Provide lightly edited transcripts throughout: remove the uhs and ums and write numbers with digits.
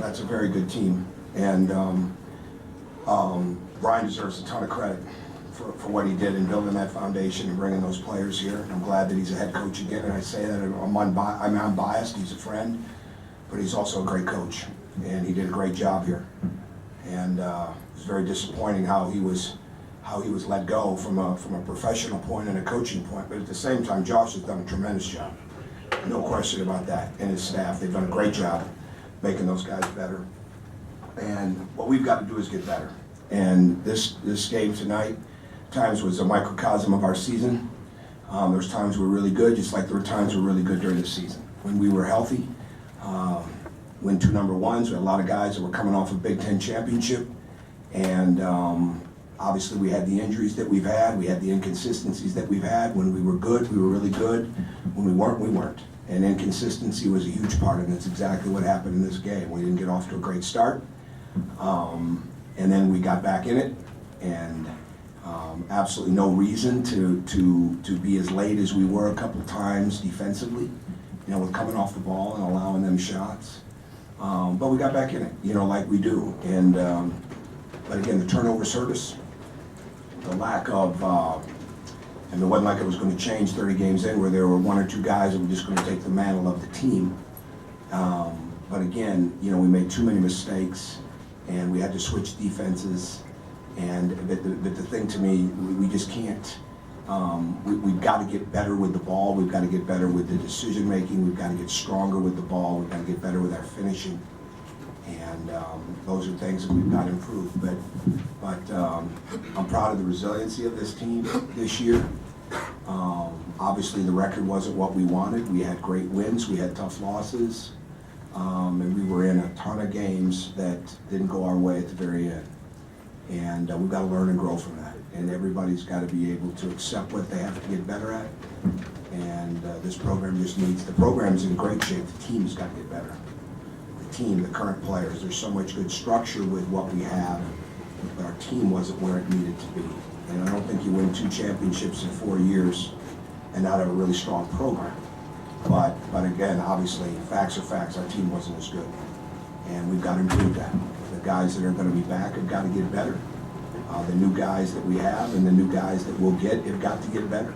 that's a very good team. And Brian deserves a ton of credit for what he did in building that foundation and bringing those players here. I'm glad that he's a head coach again, and I say that I'm biased. He's a friend, but he's also a great coach, and he did a great job here. And it was very disappointing how he was let go from a professional point and a coaching point. But at the same time, Josh has done a tremendous job, no question about that. And his staff, they've done a great job making those guys better. And what we've got to do is get better. And this game tonight, times was a microcosm of our season. There's times we're really good, just like there were times we're really good during the season. When we were healthy, win 2 number ones. We had a lot of guys that were coming off a Big Ten championship, and obviously we had the injuries that we've had. We had the inconsistencies that we've had. When we were good, we were really good. When we weren't, we weren't. And inconsistency was a huge part of it. That's exactly what happened in this game. We didn't get off to a great start, and then we got back in it, and absolutely no reason to be as late as we were a couple of times defensively, with coming off the ball and allowing them shots. But we got back in it, like we do. And but again, the turnovers hurt us. The lack of, and it wasn't like it was going to change 30 games in where there were 1 or 2 guys that were just going to take the mantle of the team. But again, we made too many mistakes, and we had to switch defenses. But the thing to me, we just can't. We've got to get better with the ball. We've got to get better with the decision making. We've got to get stronger with the ball. We've got to get better with our finishing. And those are things that we've got to improve. But I'm proud of the resiliency of this team this year. Obviously, the record wasn't what we wanted. We had great wins. We had tough losses. And we were in a ton of games that didn't go our way at the very end. And we've got to learn and grow from that. And everybody's got to be able to accept what they have to get better at. And this program just needs, the program's in great shape. The team's got to get better. The team, the current players, there's so much good structure with what we have, but our team wasn't where it needed to be. And I don't think you win 2 championships in 4 years and not have a really strong program. But again, obviously, facts are facts. Our team wasn't as good. And we've got to improve that. The guys that are going to be back have got to get better. The new guys that we have and the new guys that we'll get have got to get better.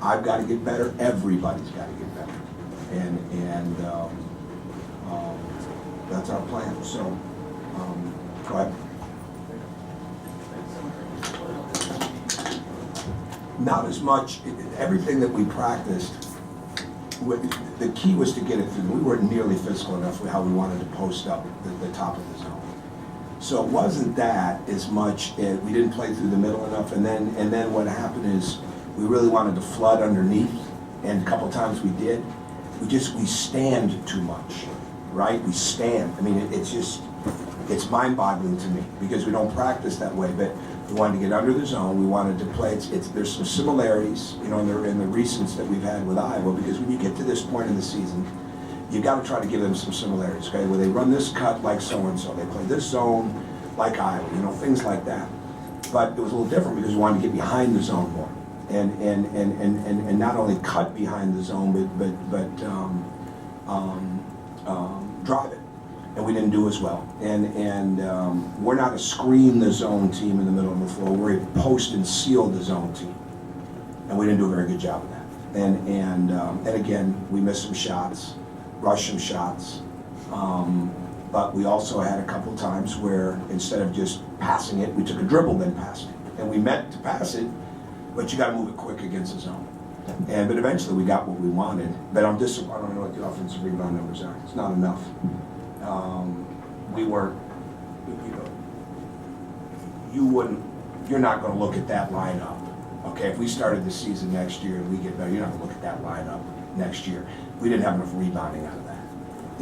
I've got to get better. Everybody's got to get better. And that's our plan. So, go ahead. Not as much. Everything that we practiced, the key was to get it through. We weren't nearly physical enough with how we wanted to post up the top of the zone. So it wasn't that as much, we didn't play through the middle enough, and then what happened is we really wanted to flood underneath, and a couple times we did. We stand too much, right? We stand. I mean, it's mind-boggling to me because we don't practice that way, but we wanted to get under the zone. We wanted to play. There's some similarities, in the recents that we've had with Iowa, because when you get to this point in the season, you got to try to give them some similarities, okay? Where they run this cut like so-and-so, they play this zone like Iowa, things like that. But it was a little different because we wanted to get behind the zone more, and not only cut behind the zone, but drive it. And we didn't do as well. And we're not a screen the zone team in the middle of the floor. We're a post and seal the zone team, and we didn't do a very good job of that. And again, we missed some shots. Rush some shots, but we also had a couple times where instead of just passing it, we took a dribble then passed it, and we meant to pass it, but you got to move it quick against the zone. But eventually we got what we wanted. But I'm disappointed. I don't know what the offensive rebound numbers are. It's not enough. We weren't. You're not going to look at that lineup. Okay, if we started the season next year and we get better, you're not going to look at that lineup next year. We didn't have enough rebounding out of that.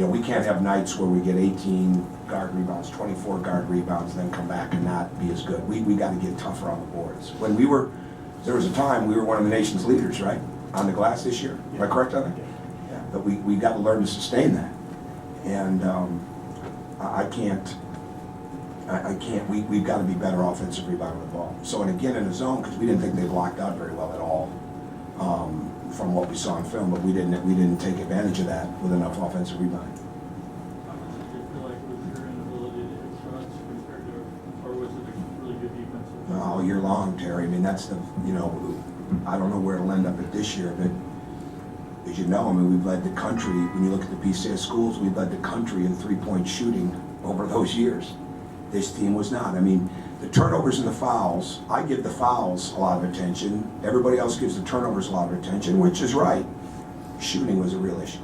We can't have nights where we get 18 guard rebounds, 24 guard rebounds, and then come back and not be as good. We got to get tougher on the boards. When there was a time we were one of the nation's leaders, right, on the glass this year. Am I correct on that? Yeah. But we got to learn to sustain that. And I can't. We've got to be better offensive rebounding the ball. So, and again in the zone, because we didn't think they blocked out very well at all. From what we saw in film, but we didn't take advantage of that with enough offensive rebounding. Did you feel like it was all year long, Terry. I mean, that's the, you know, I don't know where it'll end up at this year, but as you know, I mean, we've led the country, when you look at the BCS schools, we've led the country in three-point shooting over those years. This team was not. I mean, the turnovers and the fouls, I give the fouls a lot of attention. Everybody else gives the turnovers a lot of attention, which is right. Shooting was a real issue.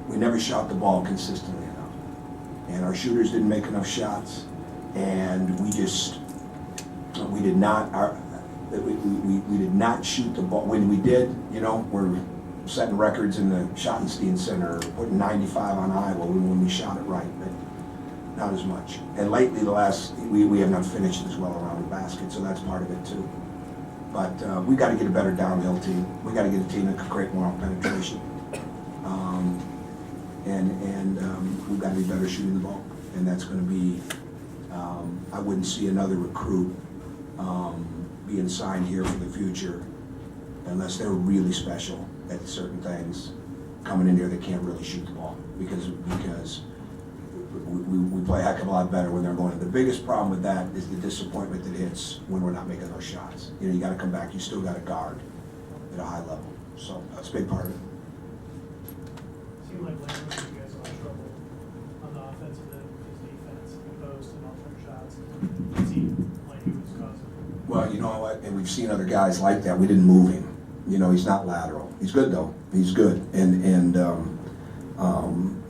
We never shot the ball consistently enough. And our shooters didn't make enough shots. And we did not shoot the ball. When we did, you know, we're setting records in the Schottenstein Center, putting 95 on Iowa when we shot it right, but not as much. And lately, we have not finished as well around the basket, so that's part of it too. But we got to get a better downhill team. We got to get a team that can create more penetration. We've got to be better shooting the ball. And that's going to be, I wouldn't see another recruit being signed here for the future unless they're really special at certain things, coming in here they can't really shoot the ball because we play a heck of a lot better when they're going in. The biggest problem with that is the disappointment that hits when we're not making those shots. You know, you got to come back, you still got to guard at a high level. So that's a big part of it. It seemed like last week you guys had a lot of trouble on the offensive end with his defense, post and alternate shots. It seemed like he was causing. Well, you know what, and we've seen other guys like that. We didn't move him. You know, he's not lateral. He's good though. He's good and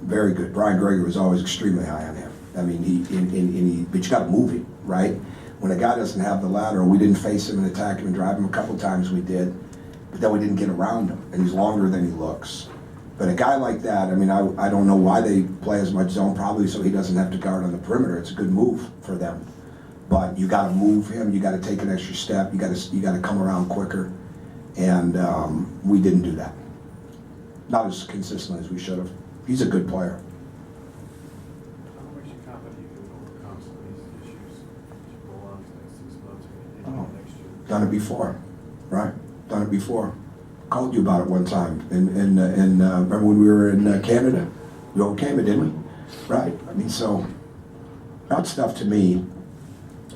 very good. Brian Gregory was always extremely high on him. I mean, but you got to move him, right? When a guy doesn't have the lateral, we didn't face him and attack him and drive him. A couple times we did, but then we didn't get around him, and he's longer than he looks. But a guy like that, I mean, I don't know why they play as much zone, probably so he doesn't have to guard on the perimeter. It's a good move for them. But you got to move him. You got to take an extra step. You got to come around quicker. And we didn't do that. Not as consistently as we should have. He's a good player. How makes you confident you can overcome some of these issues that you roll on for the next 6 months or next year? Done it before, right? Done it before. Called you about it one time. And remember when we were in Canada? We overcame it, didn't we? Right. I mean, so that stuff to me,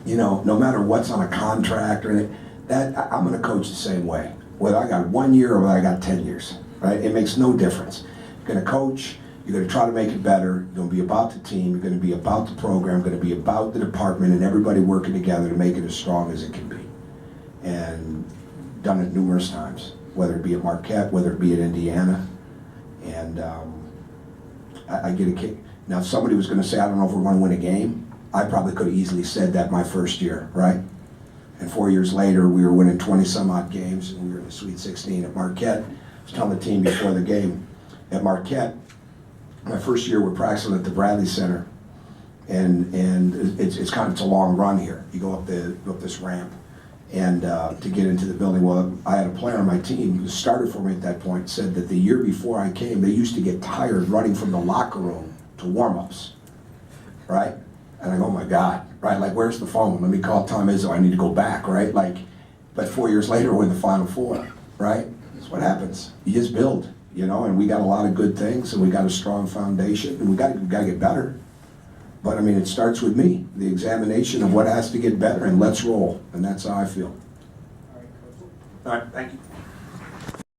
you know, no matter what's on a contract or anything, I'm going to coach the same way. Whether I got 1 year or whether I got 10 years, right? It makes no difference. You're going to coach, you're going to try to make it better, you're going to be about the team, you're going to be about the program, going to be about the department and everybody working together to make it as strong as it can be. And done it numerous times, whether it be at Marquette, whether it be at Indiana. And I get a kick. Now, if somebody was going to say, I don't know if we're going to win a game, I probably could have easily said that my first year, right? And 4 years later, we were winning 20-some-odd games, and we were in the Sweet 16 at Marquette. I was telling the team before the game, at Marquette, my first year we're practicing at the Bradley Center, and it's a long run here. You go up this ramp, and to get into the building. Well, I had a player on my team who started for me at that point, said that the year before I came, they used to get tired running from the locker room to warm-ups, right? And I go, oh my God, right? Like, where's the phone? Let me call Tom Izzo. I need to go back, right? Like, but 4 years later, we're in the Final Four, right? That's what happens. You just build, you know. And we got a lot of good things, and we got a strong foundation, and we got to get better. But I mean, it starts with me, the examination of what has to get better, and let's roll. And that's how I feel. All right, Coach. All right, thank you.